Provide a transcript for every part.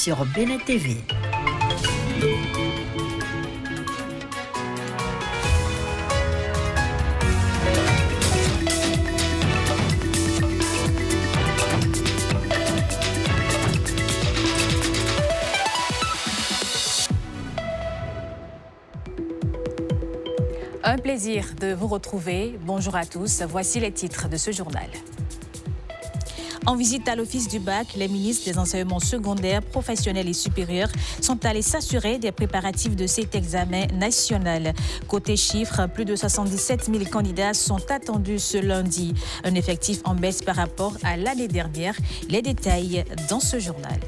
sur Bénin TV. Un plaisir de vous retrouver. Bonjour à tous. Voici les titres de ce journal. En visite à l'Office du bac, les ministres des enseignements secondaires, professionnels et supérieurs sont allés s'assurer des préparatifs de cet examen national. Côté chiffres, plus de 77 000 candidats sont attendus ce lundi. Un effectif en baisse par rapport à l'année dernière. Les détails dans ce journal.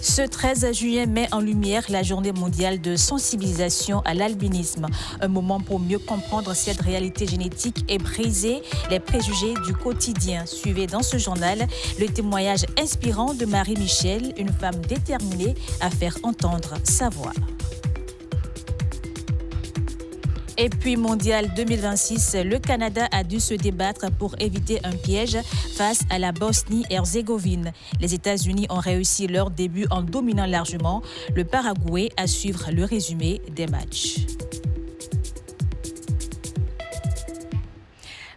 Ce 13 juillet met en lumière la journée mondiale de sensibilisation à l'albinisme. Un moment pour mieux comprendre cette réalité génétique et briser les préjugés du quotidien. Suivez dans ce journal le témoignage inspirant de Marie-Michel, une femme déterminée à faire entendre sa voix. Et puis mondial 2026, le Canada a dû se débattre pour éviter un piège face à la Bosnie-Herzégovine. Les États-Unis ont réussi leur début en dominant largement le Paraguay. À suivre le résumé des matchs.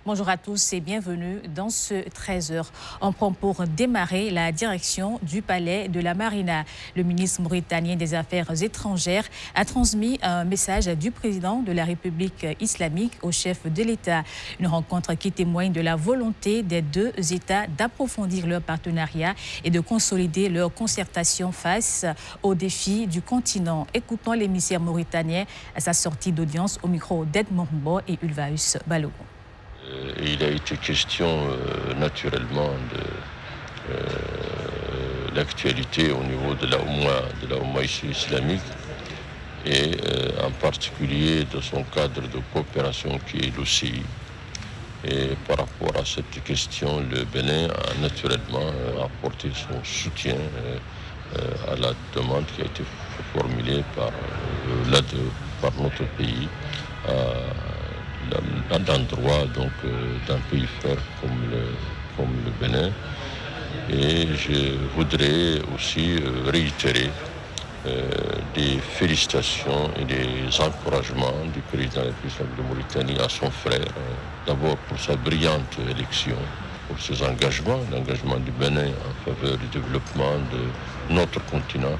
Bonjour à tous et bienvenue dans ce 13h. On prend pour démarrer la direction du palais de la Marina. Le ministre mauritanien des Affaires étrangères a transmis un message du président de la République islamique au chef de l'État. Une rencontre qui témoigne de la volonté des deux États d'approfondir leur partenariat et de consolider leur concertation face aux défis du continent. Écoutons l'émissaire mauritanien à sa sortie d'audience au micro d'Edmond Mbo et Ulvaeus Balogun. Il a été question naturellement de l'actualité au niveau de la Oumma islamique et en particulier de son cadre de coopération qui est l'OCI. Et par rapport à cette question, le Bénin a naturellement apporté son soutien à la demande qui a été formulée par notre pays. À l'endroit d'un pays frère comme le Bénin. Et je voudrais aussi réitérer des félicitations et des encouragements du président de la République de Mauritanie à son frère, d'abord pour sa brillante élection, pour ses engagements, l'engagement du Bénin en faveur du développement de notre continent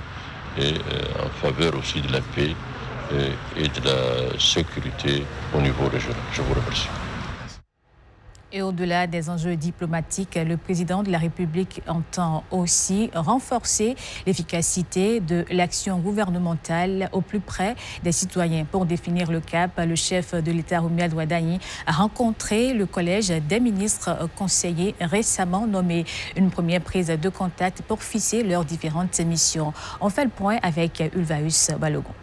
et en faveur aussi de la paix et de la sécurité au niveau régional. Je vous remercie. Et au-delà des enjeux diplomatiques, le président de la République entend aussi renforcer l'efficacité de l'action gouvernementale au plus près des citoyens. Pour définir le cap, le chef de l'État, Oumiad Ouadani, a rencontré le collège des ministres conseillers récemment nommés. Une première prise de contact pour fixer leurs différentes missions. On fait le point avec Ulvaeus Balogun.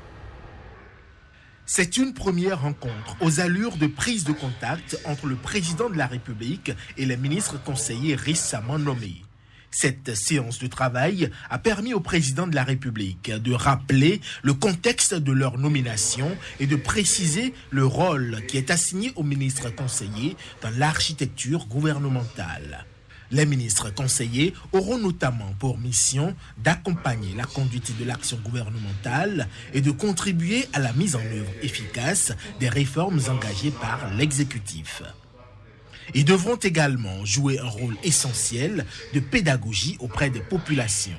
C'est une première rencontre aux allures de prise de contact entre le président de la République et les ministres conseillers récemment nommés. Cette séance de travail a permis au président de la République de rappeler le contexte de leur nomination et de préciser le rôle qui est assigné aux ministres conseillers dans l'architecture gouvernementale. Les ministres conseillers auront notamment pour mission d'accompagner la conduite de l'action gouvernementale et de contribuer à la mise en œuvre efficace des réformes engagées par l'exécutif. Ils devront également jouer un rôle essentiel de pédagogie auprès des populations.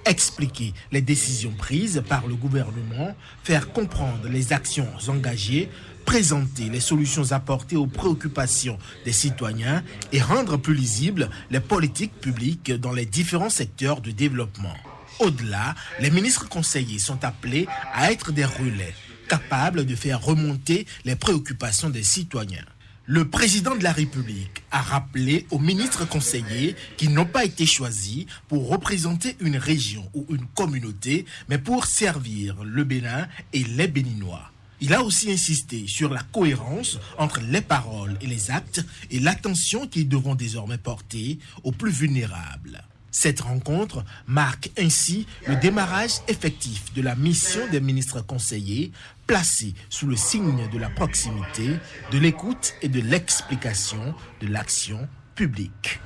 Expliquer les décisions prises par le gouvernement, faire comprendre les actions engagées, présenter les solutions apportées aux préoccupations des citoyens et rendre plus lisibles les politiques publiques dans les différents secteurs de développement. Au-delà, les ministres conseillers sont appelés à être des relais, capables de faire remonter les préoccupations des citoyens. Le président de la République a rappelé aux ministres conseillers qu'ils n'ont pas été choisis pour représenter une région ou une communauté, mais pour servir le Bénin et les Béninois. Il a aussi insisté sur la cohérence entre les paroles et les actes et l'attention qu'ils devront désormais porter aux plus vulnérables. Cette rencontre marque ainsi le démarrage effectif de la mission des ministres conseillers, placés sous le signe de la proximité, de l'écoute et de l'explication de l'action publique.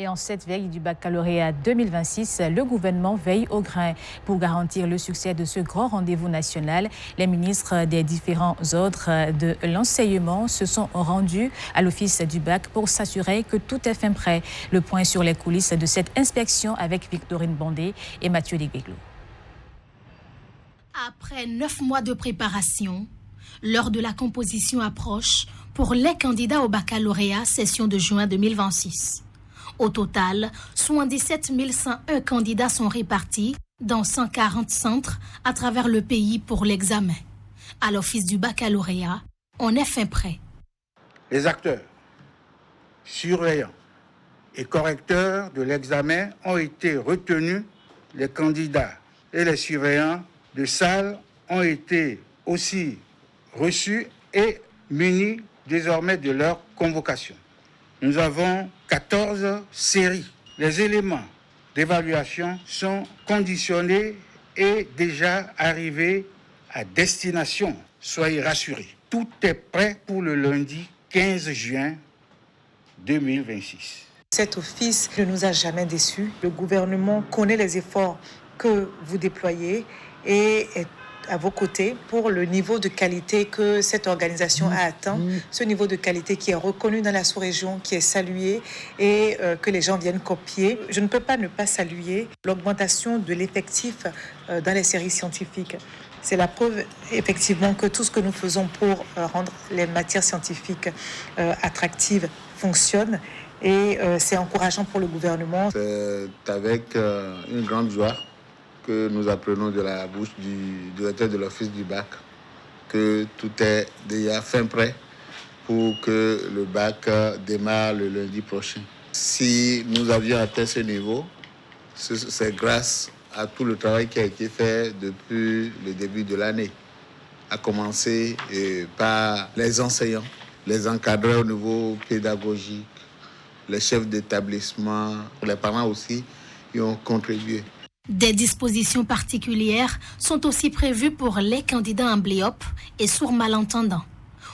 Et en cette veille du baccalauréat 2026, le gouvernement veille au grain. Pour garantir le succès de ce grand rendez-vous national, les ministres des différents ordres de l'enseignement se sont rendus à l'office du bac pour s'assurer que tout est fin prêt. Le point sur les coulisses de cette inspection avec Victorine Bondé et Mathieu Degbeglo. Après 9 mois de préparation, l'heure de la composition approche pour les candidats au baccalauréat session de juin 2026. Au total, 77 101 candidats sont répartis dans 140 centres à travers le pays pour l'examen. À l'office du baccalauréat, on est fin prêt. Les acteurs, surveillants et correcteurs de l'examen ont été retenus. Les candidats et les surveillants de salle ont été aussi reçus et munis désormais de leur convocation. Nous avons 14 séries. Les éléments d'évaluation sont conditionnés et déjà arrivés à destination. Soyez rassurés. Tout est prêt pour le lundi 15 juin 2026. Cet office ne nous a jamais déçus. Le gouvernement connaît les efforts que vous déployez et est à vos côtés pour le niveau de qualité que cette organisation a atteint, ce niveau de qualité qui est reconnu dans la sous-région, qui est salué et que les gens viennent copier. Je ne peux pas ne pas saluer l'augmentation de l'effectif dans les séries scientifiques. C'est la preuve effectivement que tout ce que nous faisons pour rendre les matières scientifiques attractives fonctionne et c'est encourageant pour le gouvernement. C'est avec une grande joie que nous apprenons de la bouche du directeur de l'office du bac que tout est déjà fin prêt pour que le bac démarre le lundi prochain. Si nous avions atteint ce niveau, c'est grâce à tout le travail qui a été fait depuis le début de l'année, à commencer par les enseignants, les encadreurs au niveau pédagogique, les chefs d'établissement, les parents aussi y ont contribué. Des dispositions particulières sont aussi prévues pour les candidats amblyopes et sourds malentendants.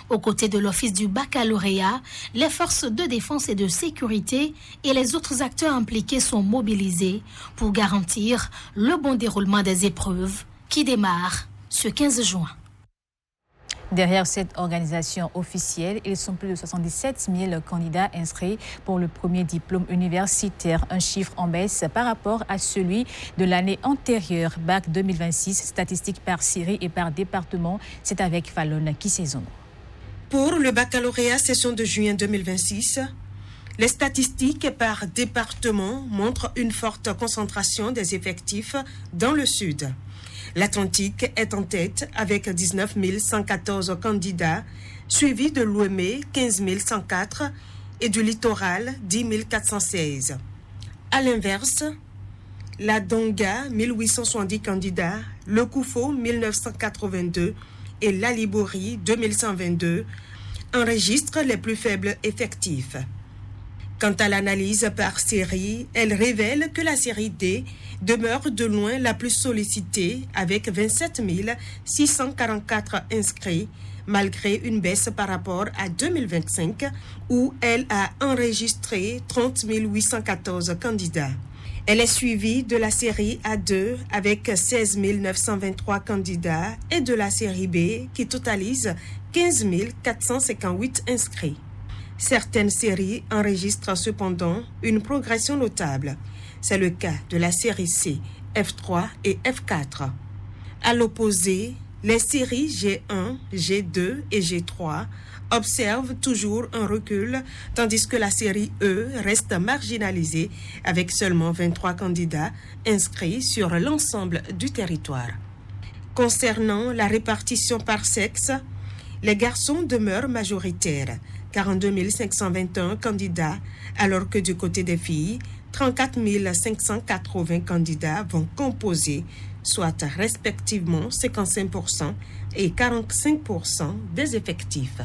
Aux côtés de l'office du baccalauréat, les forces de défense et de sécurité et les autres acteurs impliqués sont mobilisés pour garantir le bon déroulement des épreuves qui démarrent ce 15 juin. Derrière cette organisation officielle, ils sont plus de 77 000 candidats inscrits pour le premier diplôme universitaire, un chiffre en baisse par rapport à celui de l'année antérieure. Bac 2026, statistiques par série et par département, c'est avec Fallon Kisezono. Pour le baccalauréat session de juin 2026, les statistiques par département montrent une forte concentration des effectifs dans le sud. L'Atlantique est en tête avec 19 114 candidats, suivi de l'Ouémé 15 104 et du littoral 10 416. À l'inverse, la Donga 1870 candidats, le Koufo 1982 et l'Alibori 2122 enregistrent les plus faibles effectifs. Quant à l'analyse par série, elle révèle que la série D demeure de loin la plus sollicitée avec 27 644 inscrits, malgré une baisse par rapport à 2025 où elle a enregistré 30 814 candidats. Elle est suivie de la série A2 avec 16 923 candidats et de la série B qui totalise 15 458 inscrits. Certaines séries enregistrent cependant une progression notable. C'est le cas de la série C, F3 et F4. À l'opposé, les séries G1, G2 et G3 observent toujours un recul, tandis que la série E reste marginalisée avec seulement 23 candidats inscrits sur l'ensemble du territoire. Concernant la répartition par sexe, les garçons demeurent majoritaires, 42 521 candidats, alors que du côté des filles, 34 580 candidats vont composer, soit respectivement 55% et 45% des effectifs.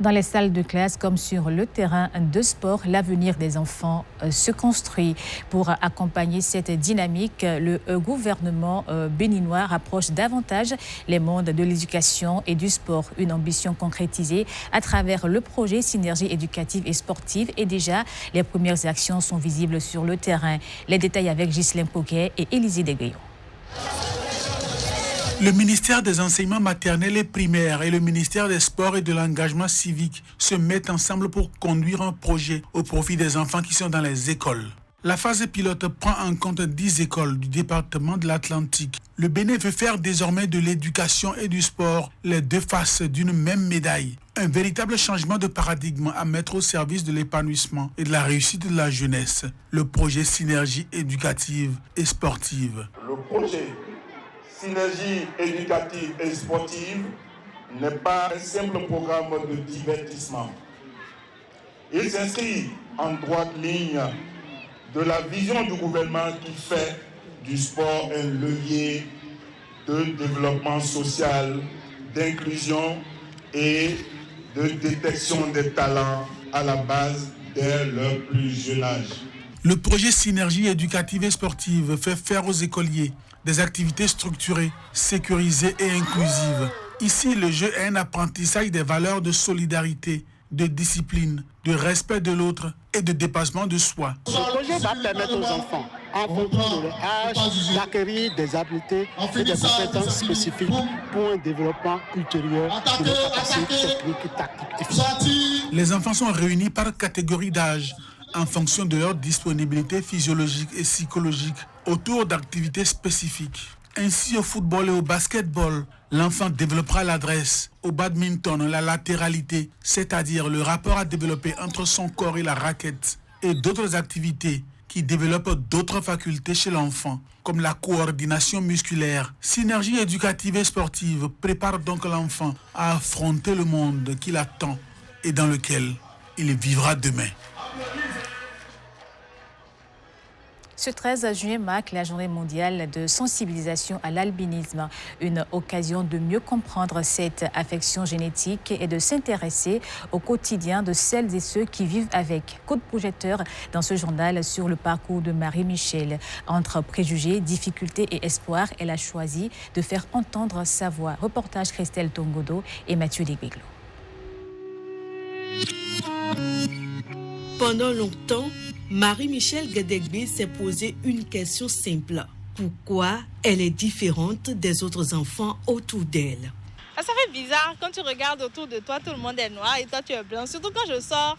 Dans les salles de classe comme sur le terrain de sport, l'avenir des enfants se construit. Pour accompagner cette dynamique, le gouvernement béninois rapproche davantage les mondes de l'éducation et du sport. Une ambition concrétisée à travers le projet Synergie éducative et sportive. Et déjà, les premières actions sont visibles sur le terrain. Les détails avec Ghislain Poguet et Élisée Degueyo. Le ministère des enseignements maternels et primaires et le ministère des sports et de l'engagement civique se mettent ensemble pour conduire un projet au profit des enfants qui sont dans les écoles. La phase pilote prend en compte 10 écoles du département de l'Atlantique. Le Bénin veut faire désormais de l'éducation et du sport les deux faces d'une même médaille. Un véritable changement de paradigme à mettre au service de l'épanouissement et de la réussite de la jeunesse. Le projet Synergie éducative et sportive. Le projet Synergie éducative et sportive n'est pas un simple programme de divertissement. Il s'inscrit en droite ligne de la vision du gouvernement qui fait du sport un levier de développement social, d'inclusion et de détection des talents à la base dès leur plus jeune âge. Le projet Synergie éducative et sportive fait faire aux écoliers des activités structurées, sécurisées et inclusives. Ici, le jeu est un apprentissage des valeurs de solidarité, de discipline, de respect de l'autre et de dépassement de soi. Ce projet va permettre aux enfants, en fonction de leur âge, d'acquérir des habiletés et des compétences spécifiques pour un développement ultérieur de leurs capacités techniques, tactiques et physiques. Les enfants sont réunis par catégorie d'âge, en fonction de leur disponibilité physiologique et psychologique, autour d'activités spécifiques. Ainsi, au football et au basketball, l'enfant développera l'adresse. Au badminton, la latéralité, c'est-à-dire le rapport à développer entre son corps et la raquette, et d'autres activités qui développent d'autres facultés chez l'enfant, comme la coordination musculaire. Synergie éducative et sportive prépare donc l'enfant à affronter le monde qui l'attend et dans lequel il vivra demain. Ce 13 juin marque la journée mondiale de sensibilisation à l'albinisme, une occasion de mieux comprendre cette affection génétique et de s'intéresser au quotidien de celles et ceux qui vivent avec. Coup de projecteur dans ce journal sur le parcours de Marie-Michel. Entre préjugés, difficultés et espoirs, elle a choisi de faire entendre sa voix. Reportage Christelle Tongodo et Mathieu Degbeglo. Pendant longtemps, Marie-Michel Gedegbe s'est posé une question simple. Pourquoi elle est différente des autres enfants autour d'elle? Ça fait bizarre quand tu regardes autour de toi, tout le monde est noir et toi tu es blanc. Surtout quand je sors,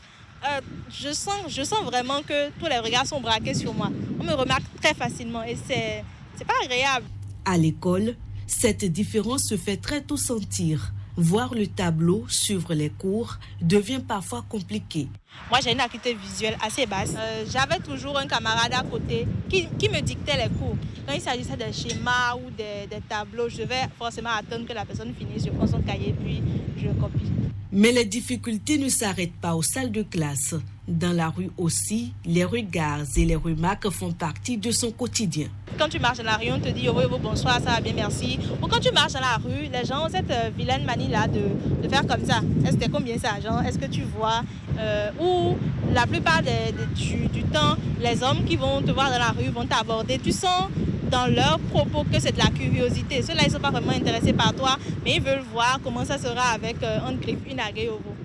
je sens vraiment que tous les regards sont braqués sur moi. On me remarque très facilement et c'est pas agréable. À l'école, cette différence se fait très tôt sentir. Voir le tableau, suivre les cours, devient parfois compliqué. Moi, j'ai une acuité visuelle assez basse. J'avais toujours un camarade à côté qui me dictait les cours. Quand il s'agissait des schémas ou des tableaux, je devais forcément attendre que la personne finisse. Je prends son cahier puis je copie. Mais les difficultés ne s'arrêtent pas aux salles de classe. Dans la rue aussi, les regards et les remarques font partie de son quotidien. Quand tu marches dans la rue, on te dit « Oh, bonsoir, ça va bien, merci ». Ou quand tu marches dans la rue, les gens ont cette vilaine manie-là de faire comme ça. Est-ce que combien ça, Jean? Est-ce que tu vois Ou la plupart du temps, les hommes qui vont te voir dans la rue vont t'aborder. Tu sens dans leurs propos que c'est de la curiosité. Ceux-là, ils ne sont pas vraiment intéressés par toi, mais ils veulent voir comment ça sera avec un griffe, une agaie au bout.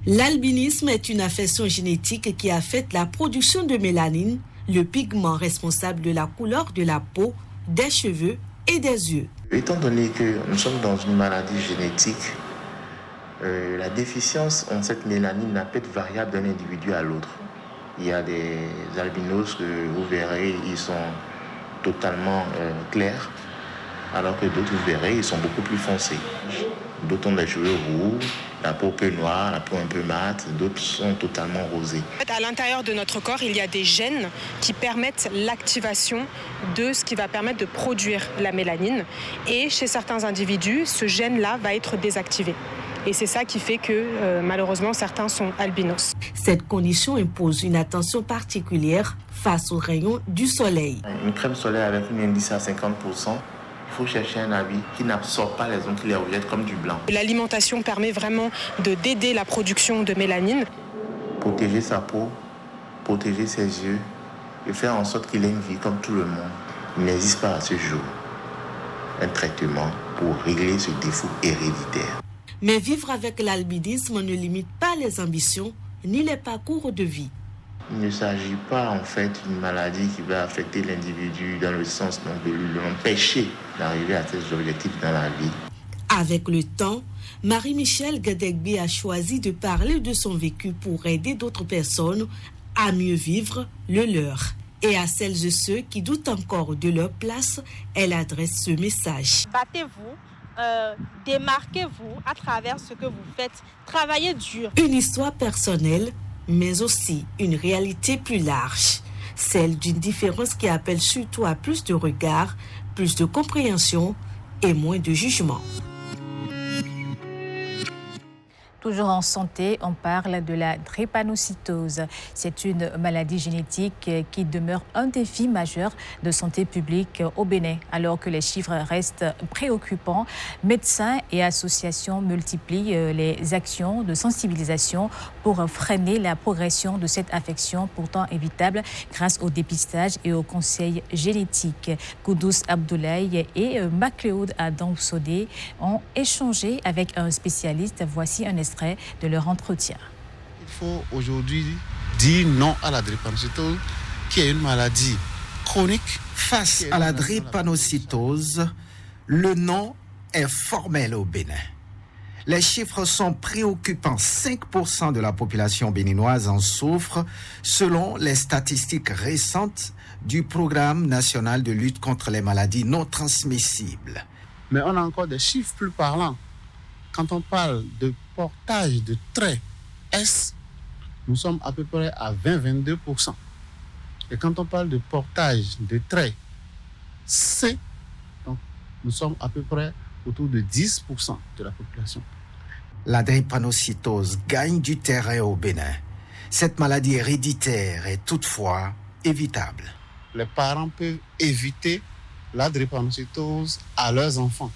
L'albinisme est une affection génétique qui affecte la production de mélanine, le pigment responsable de la couleur de la peau, des cheveux et des yeux. Étant donné que nous sommes dans une maladie génétique, la déficience en cette mélanine peut être variable d'un individu à l'autre. Il y a des albinos que vous verrez, ils sont totalement clairs, alors que d'autres, vous verrez, ils sont beaucoup plus foncés. D'autres ont des cheveux roux, la peau un peu noire, la peau un peu mate, d'autres sont totalement rosés. À l'intérieur de notre corps, il y a des gènes qui permettent l'activation de ce qui va permettre de produire la mélanine. Et chez certains individus, ce gène-là va être désactivé. Et c'est ça qui fait que malheureusement, certains sont albinos. Cette condition impose une attention particulière face aux rayons du soleil. Une crème solaire avec un indice à 50%, faut chercher un habit qui n'absorbe pas les ondes, qui les rejette comme du blanc. L'alimentation permet vraiment d'aider la production de mélanine. Protéger sa peau, protéger ses yeux et faire en sorte qu'il ait une vie comme tout le monde. Il n'existe pas à ce jour un traitement pour régler ce défaut héréditaire. Mais vivre avec l'albinisme ne limite pas les ambitions ni les parcours de vie. Il ne s'agit pas en fait d'une maladie qui va affecter l'individu dans le sens non de l'empêcher d'arriver à ses objectifs dans la vie. Avec le temps, Marie-Michel Gadegbi a choisi de parler de son vécu pour aider d'autres personnes à mieux vivre le leur. Et à celles et ceux qui doutent encore de leur place, elle adresse ce message. Battez-vous, démarquez-vous à travers ce que vous faites, travaillez dur. Une histoire personnelle, mais aussi une réalité plus large. Celle d'une différence qui appelle surtout à plus de regard, plus de compréhension et moins de jugement. Toujours en santé, on parle de la drépanocytose. C'est une maladie génétique qui demeure un défi majeur de santé publique au Bénin. Alors que les chiffres restent préoccupants, médecins et associations multiplient les actions de sensibilisation pour freiner la progression de cette affection pourtant évitable grâce au dépistage et au conseil génétique. Koudous Abdoulaye et Macléod Adam Sodé ont échangé avec un spécialiste. Voici un extrait de leur entretien. Il faut aujourd'hui dire non à la drépanocytose, qui est une maladie chronique. Face à la drépanocytose, le non est formel au Bénin. Les chiffres sont préoccupants. 5% de la population béninoise en souffre, selon les statistiques récentes du Programme national de lutte contre les maladies non transmissibles. Mais on a encore des chiffres plus parlants. Quand on parle de portage de traits S, nous sommes à peu près à 20-22%. Et quand on parle de portage de traits C, donc, nous sommes à peu près autour de 10% de la population. La drépanocytose gagne du terrain au Bénin. Cette maladie héréditaire est toutefois évitable. Les parents peuvent éviter la drépanocytose à leurs enfants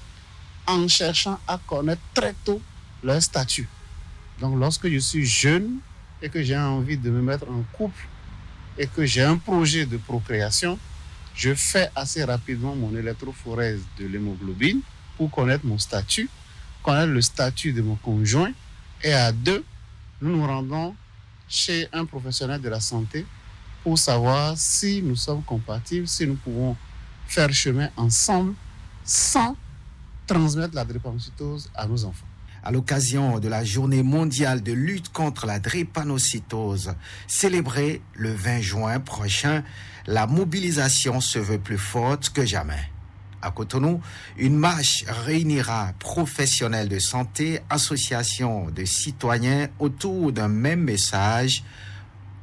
en cherchant à connaître très tôt leur statut. Donc lorsque je suis jeune et que j'ai envie de me mettre en couple et que j'ai un projet de procréation, je fais assez rapidement mon électrophorèse de l'hémoglobine pour connaître mon statut, connaître le statut de mon conjoint, et à deux, nous nous rendons chez un professionnel de la santé pour savoir si nous sommes compatibles, si nous pouvons faire chemin ensemble sans transmettre la drépanocytose à nos enfants. À l'occasion de la Journée mondiale de lutte contre la drépanocytose, célébrée le 20 juin prochain, la mobilisation se veut plus forte que jamais. À Cotonou, une marche réunira professionnels de santé, associations de citoyens autour d'un même message: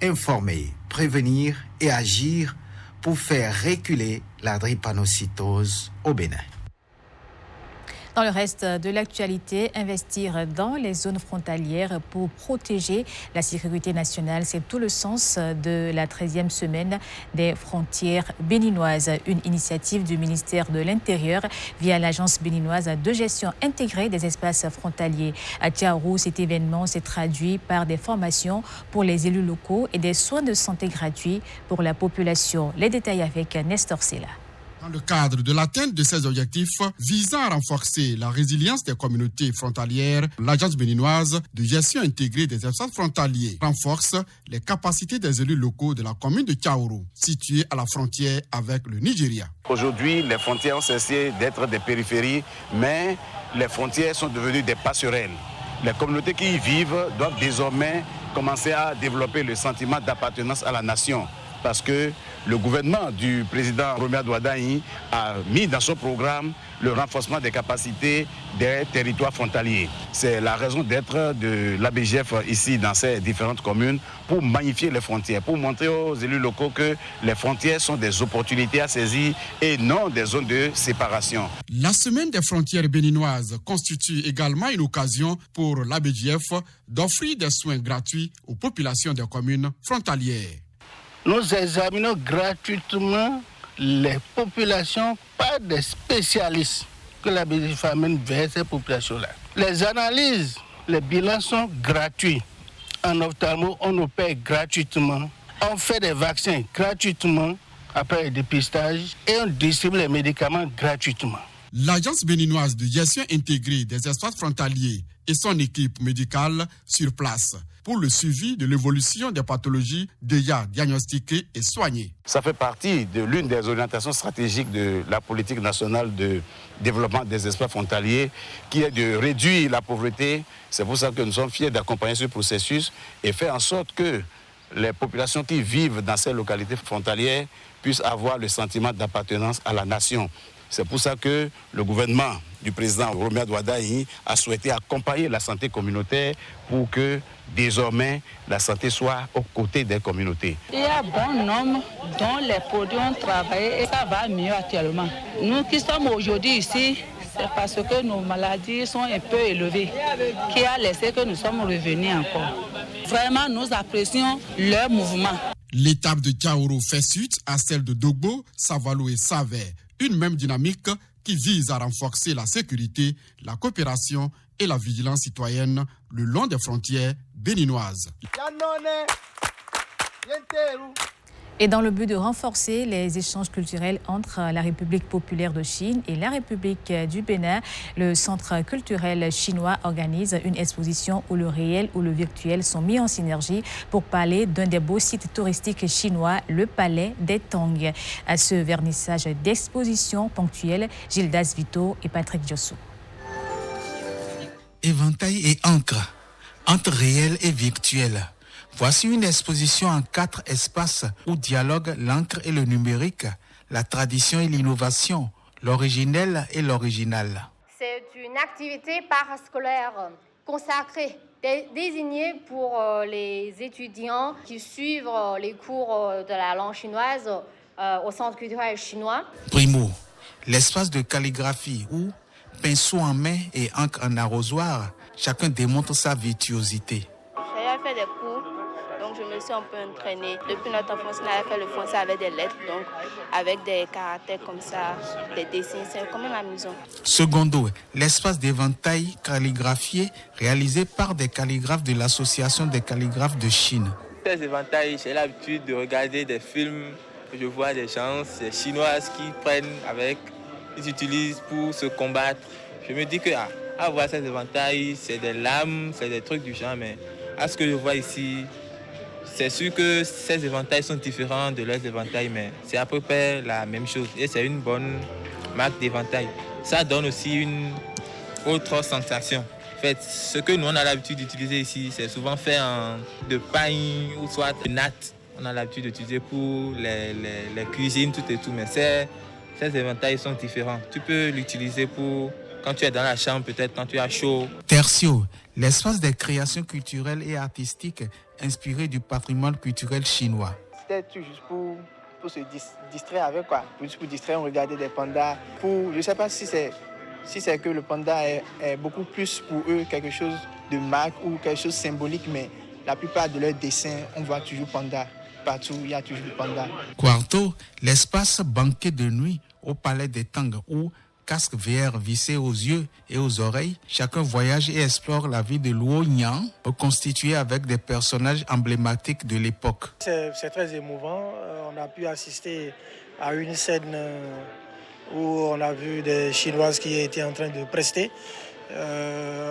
informer, prévenir et agir pour faire reculer la drépanocytose au Bénin. Dans le reste de l'actualité, investir dans les zones frontalières pour protéger la sécurité nationale, c'est tout le sens de la 13e semaine des frontières béninoises. Une initiative du ministère de l'Intérieur via l'Agence béninoise de gestion intégrée des espaces frontaliers. À Tiaourou, cet événement s'est traduit par des formations pour les élus locaux et des soins de santé gratuits pour la population. Les détails avec Nestor Sela. Dans le cadre de l'atteinte de ces objectifs visant à renforcer la résilience des communautés frontalières, l'Agence béninoise de gestion intégrée des espaces frontaliers renforce les capacités des élus locaux de la commune de Tiaourou, située à la frontière avec le Nigeria. Aujourd'hui, les frontières ont cessé d'être des périphéries, mais les frontières sont devenues des passerelles. Les communautés qui y vivent doivent désormais commencer à développer le sentiment d'appartenance à la nation, parce que le gouvernement du président Romeo Douadaï a mis dans son programme le renforcement des capacités des territoires frontaliers. C'est la raison d'être de l'ABGF ici dans ces différentes communes, pour magnifier les frontières, pour montrer aux élus locaux que les frontières sont des opportunités à saisir et non des zones de séparation. La semaine des frontières béninoises constitue également une occasion pour l'ABGF d'offrir des soins gratuits aux populations des communes frontalières. Nous examinons gratuitement les populations pas des spécialistes que la famine vers ces populations-là. Les analyses, les bilans sont gratuits. En ophtalmo, on opère gratuitement. On fait des vaccins gratuitement après le dépistage et on distribue les médicaments gratuitement. L'Agence béninoise de gestion intégrée des espaces frontaliers et son équipe médicale sur place pour le suivi de l'évolution des pathologies déjà diagnostiquées et soignées. Ça fait partie de l'une des orientations stratégiques de la politique nationale de développement des espaces frontaliers qui est de réduire la pauvreté. C'est pour ça que nous sommes fiers d'accompagner ce processus et faire en sorte que les populations qui vivent dans ces localités frontalières puissent avoir le sentiment d'appartenance à la nation. C'est pour ça que le gouvernement du président Romuald Wardani a souhaité accompagner la santé communautaire pour que désormais la santé soit aux côtés des communautés. Il y a bon nombre dont les produits ont travaillé et ça va mieux actuellement. Nous qui sommes aujourd'hui ici, c'est parce que nos maladies sont un peu élevées qui a laissé que nous sommes revenus encore. Vraiment, nous apprécions leur mouvement. L'étape de Diaouro fait suite à celle de Dogbo, Savalo et Savè. Une même dynamique qui vise à renforcer la sécurité, la coopération et la vigilance citoyenne le long des frontières béninoises. Et dans le but de renforcer les échanges culturels entre la République populaire de Chine et la République du Bénin, le Centre culturel chinois organise une exposition où le réel ou le virtuel sont mis en synergie pour parler d'un des beaux sites touristiques chinois, le Palais des Tang. À ce vernissage d'exposition ponctuelle, Gildas Vito et Patrick Josso. Éventail et encre, entre réel et virtuel. Voici une exposition en 4 espaces où dialoguent l'encre et le numérique, la tradition et l'innovation, l'originel et l'original. C'est une activité parascolaire consacrée, désignée pour les étudiants qui suivent les cours de la langue chinoise au Centre culturel chinois. Primo, l'espace de calligraphie où, pinceau en main et encre en arrosoir, chacun démontre sa virtuosité. J'ai fait des cours. Donc je me suis un peu entraînée. Depuis notre enfance, on avait fait le français avec des lettres, donc avec des caractères comme ça, des dessins, c'est quand même amusant. Secondo, l'espace d'éventail calligraphié réalisé par des calligraphes de l'Association des calligraphes de Chine. Ces éventails, j'ai l'habitude de regarder des films, je vois des gens, des Chinoises qui prennent avec, ils utilisent pour se combattre. Je me dis que à voir ces éventails, c'est des lames, c'est des trucs du genre, mais à ce que je vois ici, c'est sûr que ces éventails sont différents de leurs éventails, mais c'est à peu près la même chose. Et c'est une bonne marque d'éventail. Ça donne aussi une autre sensation. En fait, ce que nous, on a l'habitude d'utiliser ici, c'est souvent fait de paille ou soit de natte. On a l'habitude d'utiliser pour les cuisines, tout et tout. Mais ces éventails sont différents. Tu peux l'utiliser pour quand tu es dans la chambre, peut-être quand tu as chaud. Tertio, l'espace des créations culturelles et artistiques inspiré du patrimoine culturel chinois. C'était tout juste pour se distraire avec quoi. Juste pour distraire, on regardait des pandas. Je ne sais pas si c'est que le panda est beaucoup plus pour eux quelque chose de marque ou quelque chose de symbolique, mais la plupart de leurs dessins, on voit toujours panda. Partout, il y a toujours panda. Quarto, l'espace banquet de nuit au Palais des Tang où casque VR vissé aux yeux et aux oreilles, chacun voyage et explore la vie de Luo Niang, constituée avec des personnages emblématiques de l'époque. C'est très émouvant. On a pu assister à une scène où on a vu des Chinoises qui étaient en train de prester.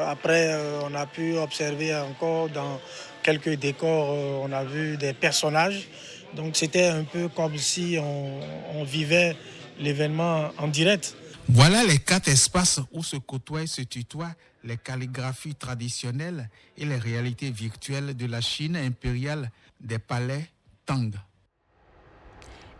Après, on a pu observer encore dans quelques décors, on a vu des personnages. Donc c'était un peu comme si on vivait l'événement en direct. Voilà les 4 espaces où se côtoient et se tutoient les calligraphies traditionnelles et les réalités virtuelles de la Chine impériale des palais Tang.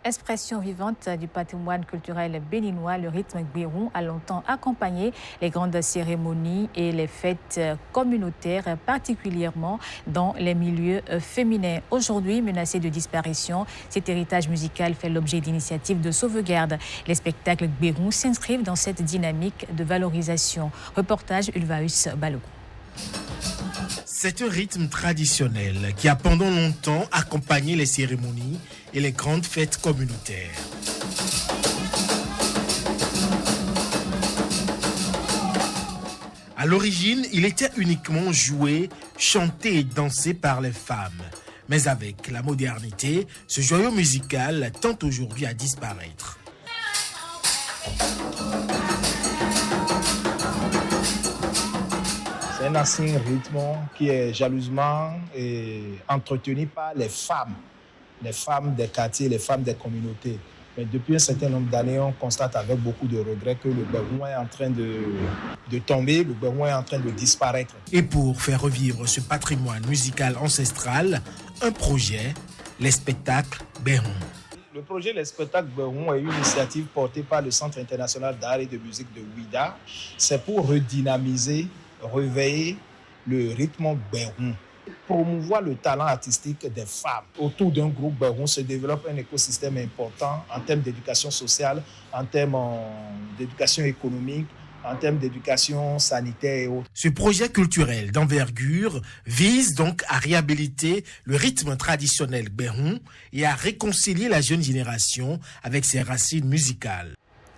Expression vivante du patrimoine culturel béninois, le rythme gbérou a longtemps accompagné les grandes cérémonies et les fêtes communautaires, particulièrement dans les milieux féminins. Aujourd'hui, menacé de disparition, cet héritage musical fait l'objet d'initiatives de sauvegarde. Les spectacles gbérou s'inscrivent dans cette dynamique de valorisation. Reportage Ulvaeus Balogun. C'est un rythme traditionnel qui a pendant longtemps accompagné les cérémonies et les grandes fêtes communautaires. À l'origine, il était uniquement joué, chanté et dansé par les femmes. Mais avec la modernité, ce joyau musical tend aujourd'hui à disparaître. C'est un ancien rythme qui est jalousement entretenu par les femmes des quartiers, les femmes des communautés. Mais depuis un certain nombre d'années, on constate avec beaucoup de regrets que le Berhoun est en train de tomber, le Berhoun est en train de disparaître. Et pour faire revivre ce patrimoine musical ancestral, un projet, les spectacles Berhoun. Le projet Les spectacles Berhoun est une initiative portée par le Centre international d'art et de musique de Ouidah. C'est pour redynamiser, réveiller le rythme Berhoun. Promouvoir le talent artistique des femmes. Autour d'un groupe Berhoun se développe un écosystème important en termes d'éducation sociale, en termes d'éducation économique, en termes d'éducation sanitaire et autres. Ce projet culturel d'envergure vise donc à réhabiliter le rythme traditionnel Berhoun et à réconcilier la jeune génération avec ses racines musicales.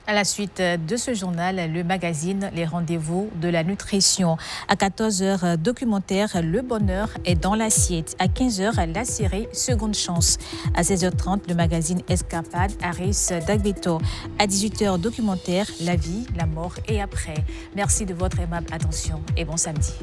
À la suite de ce journal, le magazine Les Rendez-vous de la Nutrition. À 14h, documentaire Le Bonheur est dans l'assiette. À 15h, la série Seconde Chance. À 16h30, le magazine Escapade Aris Dagbeto. À 18h, documentaire La vie, la mort et après. Merci de votre aimable attention et bon samedi.